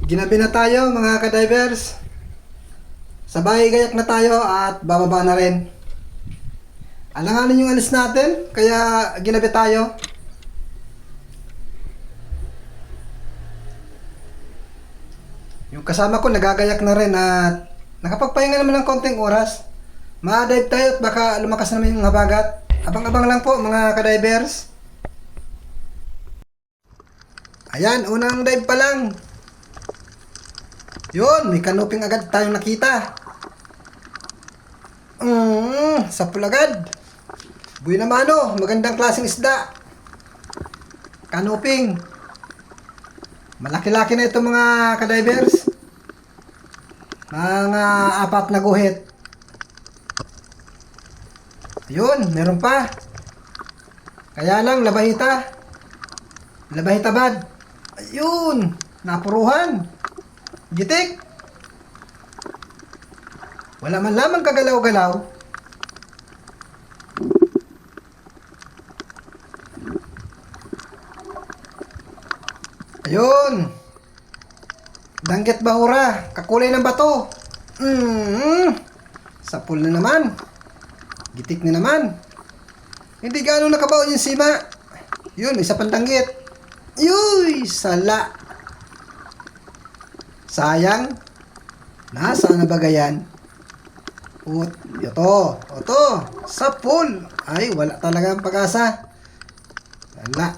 Ginabi na tayo mga ka-divers. Sabay gayak na tayo at bababa na rin. Alanganin yung alis natin, kaya ginabi tayo. Yung kasama ko nagagayak na rin at nakapagpahinga naman ng konting oras. Ma-dive tayo at baka lumakas naman yung habagat. Abang-abang lang po mga ka-divers. Ayan, unang dive pa lang. Yun, may canoping agad tayong nakita. Sapul agad. Buhay na mano, magandang klaseng isda. Canoping. Malaki-laki na ito mga ka-divers. Mga 4 na guhit. Yun, meron pa. Kaya lang, labahita. Labahita bad. Ayun, napuruhan. Gitik. Wala man lamang kagalaw-galaw. Ayun. Danggit bahura. Kakulay ng bato. Sapul na naman. Gitik na naman. Hindi gaano nakabaon yung sima. Yun, isa pang danggit. Yuy, sala. Sayang. Nasaan na ba gayan? Ito. Sapul. Ay, wala talaga ang pag-asa. Wala.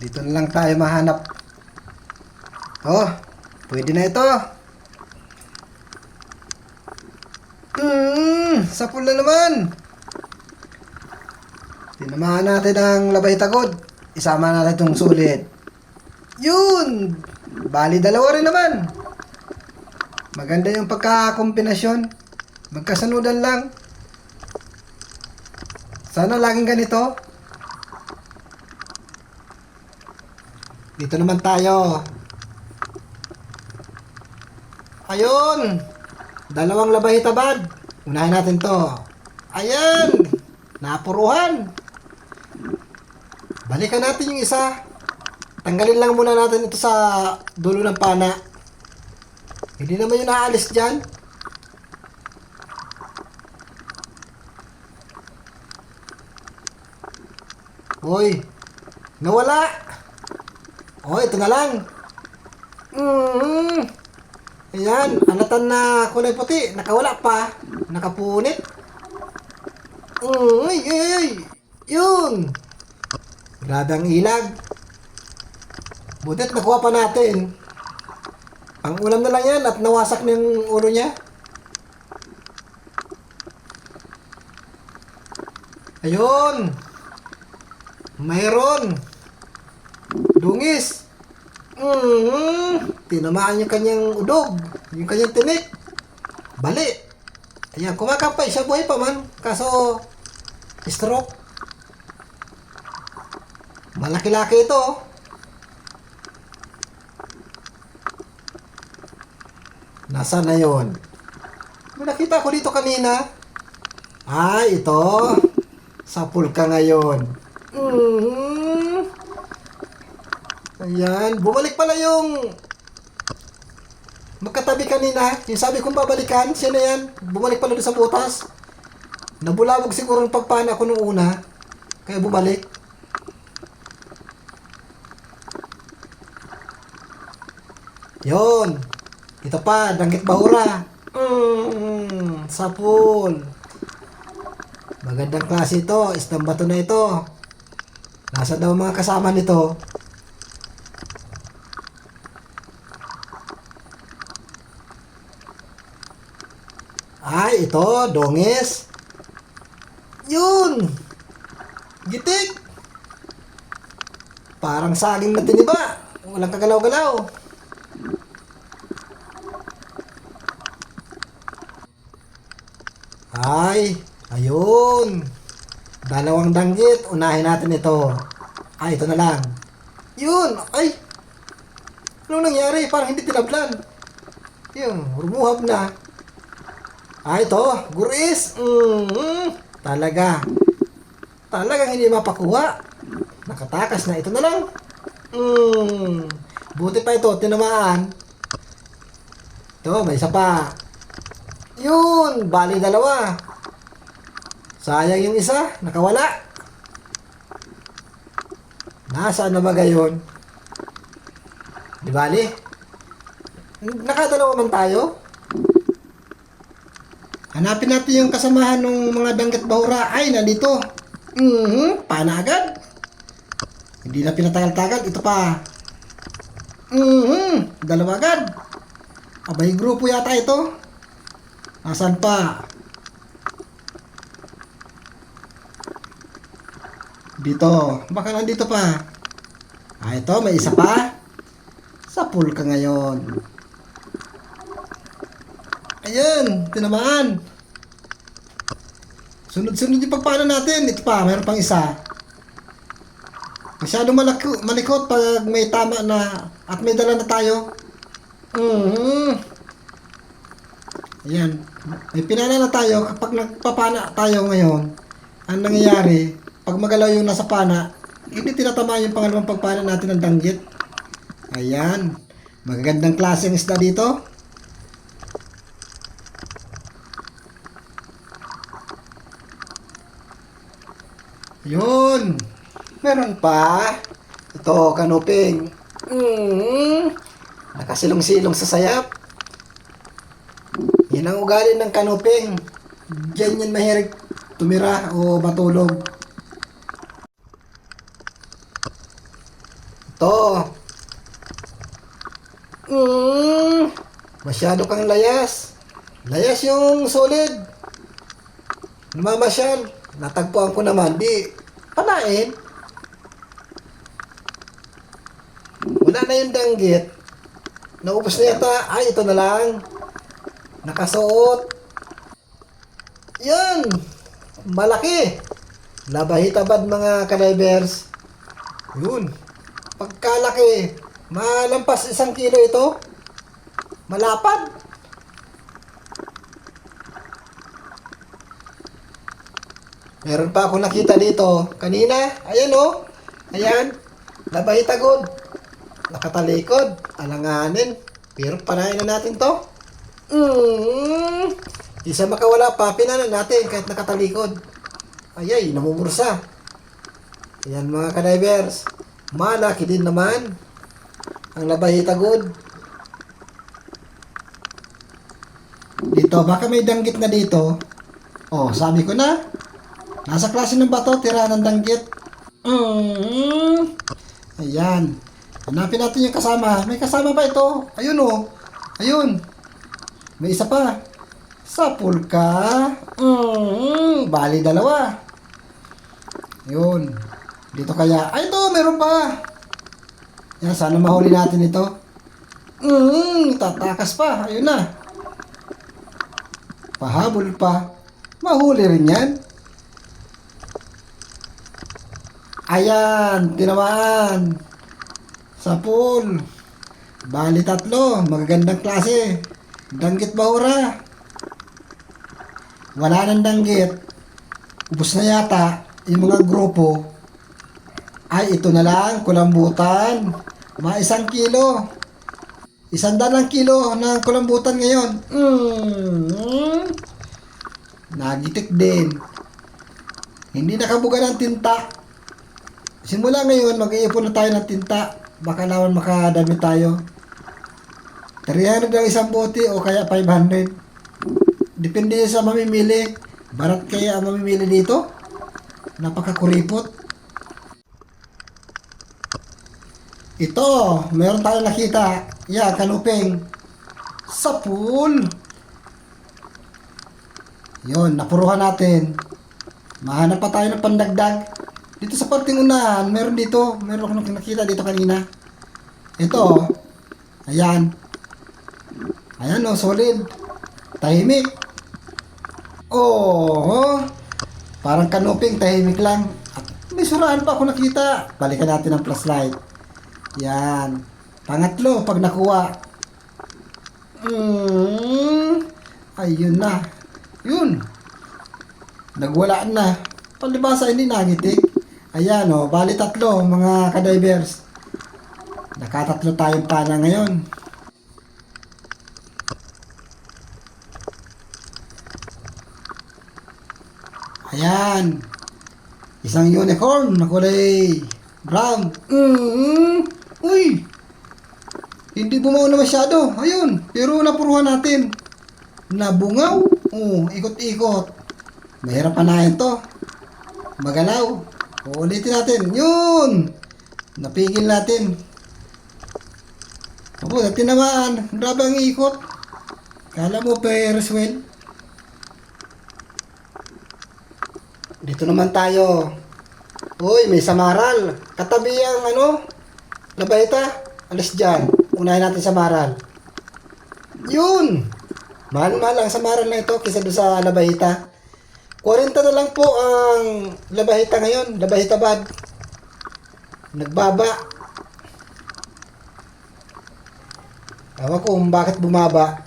Dito na lang tayo mahanap. Pwede na ito. Sapul na naman. Tinamaan natin ang labay tagod. Isama natin itong sulit. Yun! Bali, dalawa rin naman. Maganda yung pagkakombinasyon. Magkasanudan lang. Sana laging ganito. Dito naman tayo. Ayun! Dalawang labay tabad. Unahin natin to. Ayan! Napuruhan. Balikan natin yung isa. Tanggalin lang muna natin ito sa dulo ng pana. Hindi naman yung naalis dyan. Hoy, nawala. Ito na lang. Ayan, anatan na kulay puti. Nakawala pa. Nakapunit. Yun. Grabe ang ilag. Butit nakuha pa natin. Ang ulam na lang yan at nawasak na yung ulo niya. Ayun. Mayroon. Dungis. Tinamaan yung kanyang udog. Yung kanyang tinik. Bali. Ayan, kumakampay siya, buhay pa man. Kaso, stroke. Malaki-laki ito. Nasaan na yun? May nakita ko dito kanina. Ito. Sapul ka ngayon. Ayan. Bumalik pala yung magkatabi kanina. Yung sabi kong babalikan, siya na yan. Bumalik pala doon sa butas. Nabulabog siguro ng pagpana ko nung una. Kaya bumalik. Yon. Ito pa, danggit bahura. Sapul. Magandang klase ito. Isdang bato na ito. Nasa daw mga kasama nito? Ito, dongis. Yun. Gitik. Parang saging na tiniba. Walang kagalaw-galaw. Ayun. Dalawang danggit. Unahin natin ito. Ito na lang. Yun. Anong nangyari? Parang hindi tinablan. Yun. Rumuhab na. Ito. Guris. Talagang hindi mapakuha. Nakatakas na. Ito na lang. Buti pa ito, tinamaan. Ito, may isa pa. Yun, bali dalawa. Sayang yung isa, nakawala. Nasaan na ba gayon? Di bali? Nakadalawa man tayo. Hanapin natin yung kasamahan ng mga danggit bahura. Ay, nandito. Pana agad. Hindi na pinatagal-tagal. Ito pa. Dalawa agad. Abay, grupo yata ito. Nasaan pa? Dito. Baka nandito pa. Ito, may isa pa. Sa pool ka ngayon. Ayan, tinamaan. Sunod-sunod yung pagpano natin. Ito pa, mayroon pang isa. Masyadong malikot pag may tama na at may dala na tayo. Ayan. May pinana na tayo. Kapag nagpapana tayo ngayon, ang nangyayari, pag magalaw yung nasa pana, hindi tinatamaan yung pangalawang pagpana natin ng danggit. Ayan. Magagandang klase ng isda dito. Yun. Meron pa. Ito, kanuping. Nakasilong-silong sa sayap. Yan ang ugali ng kanuping. Diyan yan mahilig tumira o matulog. Ito. Masyado kang layas. Layas yung solid. Namamasyal. Natagpuan ko naman. Di, panain. Wala na yung danggit. Naubos na yata. Ay, ito na lang. Nakasuot. Yan. Malaki. Labahitabad mga ka-divers. Yun. Pagkalaki. Malampas 1 kilo ito. Malapad. Meron pa ako nakita dito. Kanina. Ayan o. Ayan. Labahitagod. Nakatalikod. Alanganin. Pero panain na natin to. Isa makawala pa. Pinanan natin kahit nakatalikod. Ayay. Namumursa. Ayan mga ka-divers. Malaki din naman. Ang labahitagod. Dito. Baka may danggit na dito. Oh, sabi ko na. Nasa klase ng bato, tira ng danggit. Ayan. Hanapin natin yung kasama. May kasama ba ito? Ayun o. Ayun. May isa pa. Sa pool ka. Bali dalawa. Ayun. Dito kaya. Ay ito, meron pa. Yan, sana mahuli natin ito. Tatakas pa. Ayun na. Pahabol pa. Mahuli rin yan. Ayan, tinamaan. Sa pool. Bali 3. Magagandang klase. Danggit bahura. Wala nang danggit. Ubus na yata yung mga grupo. Ay, ito na lang. Kulambutan. Mga 1 kilo. 100 kilo ng kulambutan ngayon. Nagitik din. Hindi nakabuga ng tinta. Simula ngayon, mag-iipon na tayo ng tinta. Baka naman makadami tayo. 300 ang isang bote o kaya 500. Depende sa mamimili. Barat kaya ang mamimili dito. Napakakuripot. Ito, meron tayong nakita. Yeah, kanuping. Sa pool. Yun, napuruhan natin. Mahanap pa tayo ng pandagdag. Dito sa parting unahan, meron dito. Meron akong nakita dito kanina. Ito. Ayan. Ayan o, solid. Tahimik. Oh, parang kanuping, tahimik lang. At may suraan pa ako nakita. Balikan natin ang flashlight. Yan. Pangatlo, pag nakuha. Ayun na. Yun. Nagwalaan na. Palibasa hindi nagitik. Ayan o, bali 3 mga ka-divers. Nakatatlo tayong pana ngayon. Ayan. Isang unicorn na kulay brown. Uy! Hindi bumaw na masyado. Ayun. Pero napuruhan natin. Nabungaw. Ikot-ikot. Mahirap panahin to. Magalaw. Uulitin natin. Yun! Napigil natin. Opo, tinamaan. Grabe ang ikot. Kala mo Ferris wheel. Dito naman tayo. Uy, may samaral. Katabi ang labayta. Alis dyan. Unahin natin samaral. Yun! Mahal-mahal ang samaral na ito kaysa doon sa labayta. 40 na lang po ang labahita ngayon. Labahita bad. Nagbaba. Ewan ko kung bakit bumaba.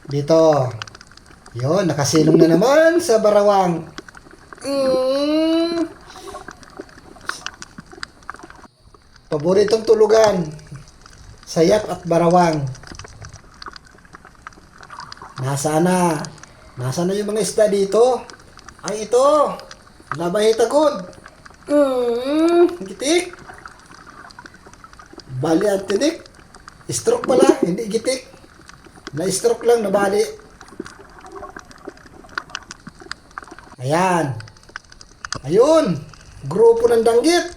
Dito. Yun, nakasilong na naman sa barawang. Paboritong tulugan. Sayap at barawang. Nasaan na yung mga isda dito? Ay, ito. Labahita good. Gitik. Bali ang tinik. Stroke pala, hindi gitik. Na-stroke lang, nabali. Ayan. Ayun. Grupo ng danggit.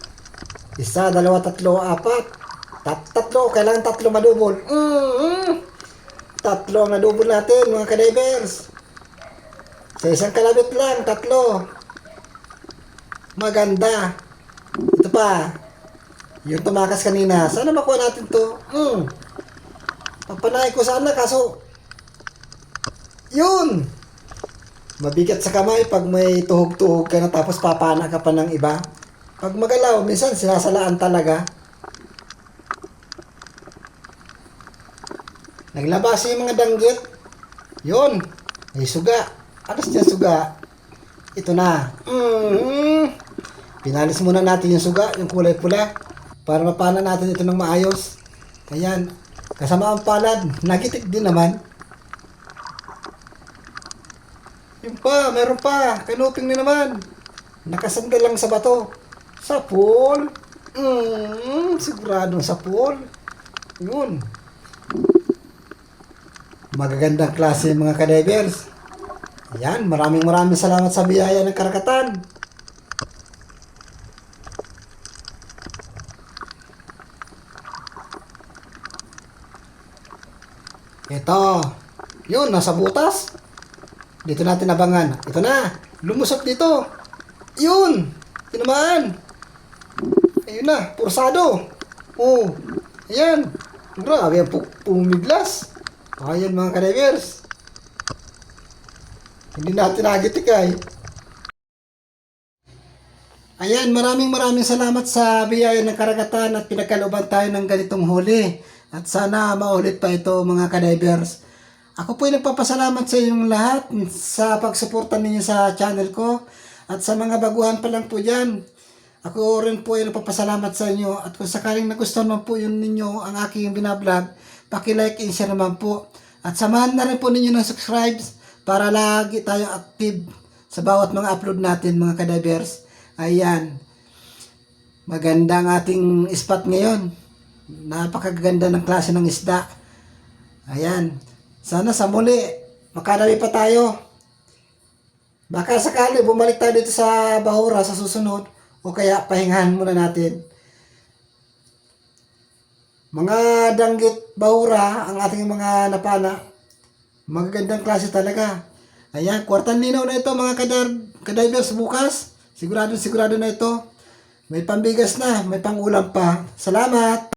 1, 2, 3, 4. Tatlo. Kailangan 3 madubol. 3 ang nadubol natin, mga kadivers. Sa isang kalabit lang, 3. Maganda. Ito pa. Yung tumakas kanina. Sana makuha natin to. Papanay ko sana kaso yun. Mabigat sa kamay pag may tuhog-tuhog ka na tapos papana ka pa ng iba. Pag magalaw, minsan sinasalaan talaga. Naglabas yung mga danggit. Yun. May suga. Alas dyan suga. Ito na. Pinalis muna natin yung suga, yung kulay pula. Para mapana natin ito ng maayos. Ayan. Kasama ang palad. Nagitik din naman. Yun pa. Meron pa. Kanuping na naman. Nakasandal lang sa bato. Sa pool. Siguradong sa pool. Yun. Magagandang klase mga kadivers. Ayan, maraming salamat sa biyaya ng karagatan. Ito. Yun, nasa butas. Dito natin abangan. Ito na. Lumusot dito. Yun. Tinamaan. Ayun na. Pursado. Ayan. Grabe, pumiglas. Ayan mga kadivers. Hindi natin nagitik ay. Ayan, maraming salamat sa biyaya ng karagatan at pinagkalooban tayo ng ganitong huli. At sana maulit pa ito mga kadivers. Ako po ay nagpapasalamat sa inyong lahat sa pagsuporta ninyo sa channel ko. At sa mga baguhan pa lang po dyan, ako rin po ay nagpapasalamat sa inyo. At kung sakaling nagustuhan naman po yun ninyo ang aking binablog, paki-like and share naman po. At samahan na rin po ninyo ng subscribe para lagi tayong active sa bawat mga upload natin mga kadivers. Ayan. Maganda ang ating spot ngayon. Napakaganda ng klase ng isda. Ayan. Sana sa muli, makadami pa tayo. Baka sakali bumalik tayo dito sa Bahura sa susunod o kaya pahingahan muna natin. Mga danggit Bahura, ang ating mga napana, magagandang klase talaga. Ayan, kwartang linaw na ito mga kadivers bukas. Sigurado na ito. May pambigas na, may pangulam pa. Salamat!